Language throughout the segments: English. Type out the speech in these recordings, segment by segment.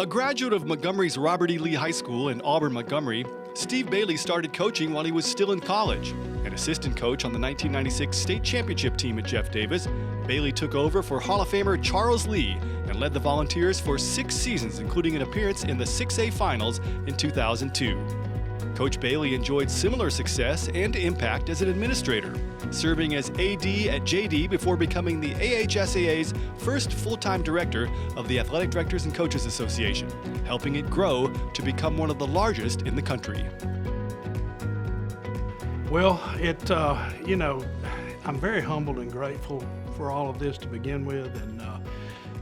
A graduate of Montgomery's Robert E. Lee High School in Auburn, Montgomery, Steve Bailey started coaching while he was still in college. An assistant coach on the 1996 state championship team at Jeff Davis, Bailey took over for Hall of Famer Charles Lee and led the Volunteers for 6 seasons, including an appearance in the 6A finals in 2002. Coach Bailey enjoyed similar success and impact as an administrator, serving as AD at JD before becoming the AHSAA's first full-time director of the Athletic Directors and Coaches Association, helping it grow to become one of the largest in the country. Well, I'm very humbled and grateful for all of this to begin with, and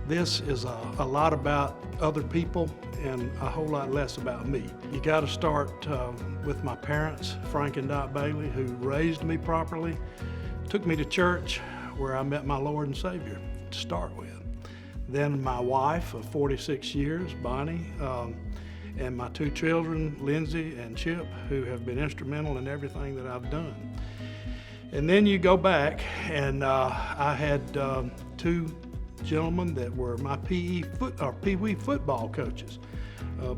this is a lot about other people and a whole lot less about me. You got to start with my parents, Frank and Dot Bailey, who raised me properly, took me to church where I met my Lord and Savior to start with. Then my wife of 46 years, Bonnie, and my 2 children, Lindsay and Chip, who have been instrumental in everything that I've done. And then you go back, and I had 2 gentlemen that were my Pee Wee football coaches,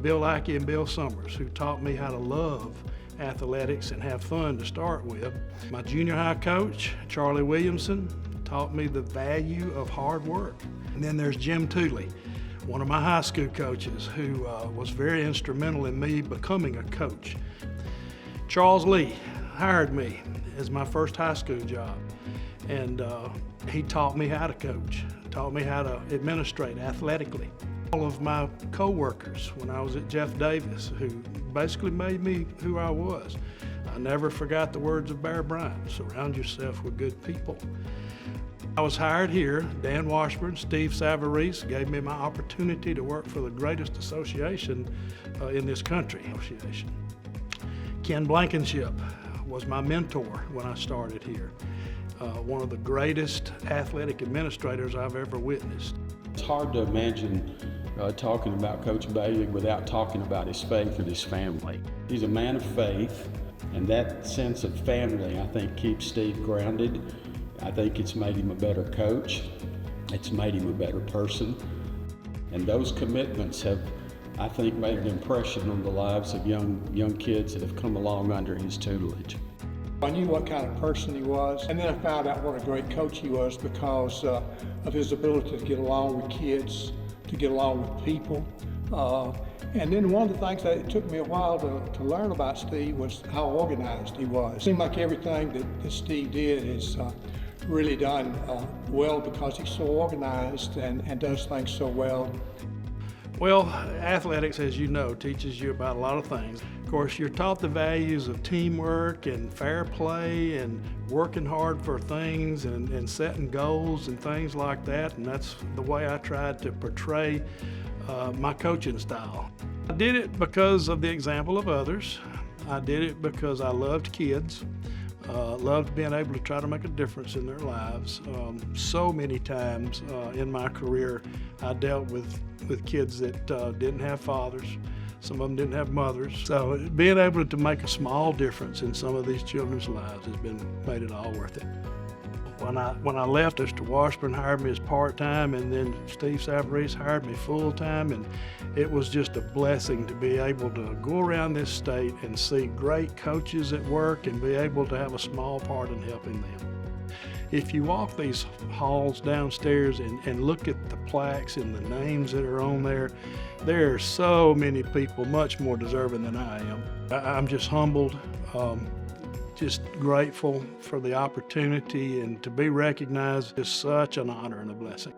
Bill Ackey and Bill Summers, who taught me how to love athletics and have fun to start with. My junior high coach, Charlie Williamson, taught me the value of hard work. And then there's Jim Tooley, one of my high school coaches, who was very instrumental in me becoming a coach. Charles Lee hired me as my first high school job, and he taught me how to coach, taught me how to administrate athletically. All of my co-workers when I was at Jeff Davis, who basically made me who I was. I never forgot the words of Bear Bryant: surround yourself with good people. I was hired here. Dan Washburn, Steve Savarese gave me my opportunity to work for the greatest association in this country. Ken Blankenship was my mentor when I started here. One of the greatest athletic administrators I've ever witnessed. It's hard to imagine talking about Coach Bailey without talking about his faith and his family. He's a man of faith, and that sense of family, I think, keeps Steve grounded. I think it's made him a better coach. It's made him a better person. And those commitments have, I think, made an impression on the lives of young kids that have come along under his tutelage. I knew what kind of person he was, and then I found out what a great coach he was because of his ability to get along with kids, to get along with people. And then one of the things that it took me a while to learn about Steve was how organized he was. It seemed like everything that Steve did is really done well because he's so organized and does things so well. Well, athletics, as you know, teaches you about a lot of things. Of course, you're taught the values of teamwork and fair play and working hard for things and setting goals and things like that, and that's the way I tried to portray my coaching style. I did it because of the example of others. I did it because I loved kids. Loved being able to try to make a difference in their lives. So many times in my career, I dealt with kids that didn't have fathers. Some of them didn't have mothers. So being able to make a small difference in some of these children's lives has made it all worth it. When I left, Mr. Washburn hired me as part-time, and then Steve Savarese hired me full-time, and it was just a blessing to be able to go around this state and see great coaches at work and be able to have a small part in helping them. If you walk these halls downstairs and look at the plaques and the names that are on there, there are so many people much more deserving than I am. I'm just humbled. Just grateful for the opportunity, and to be recognized is such an honor and a blessing.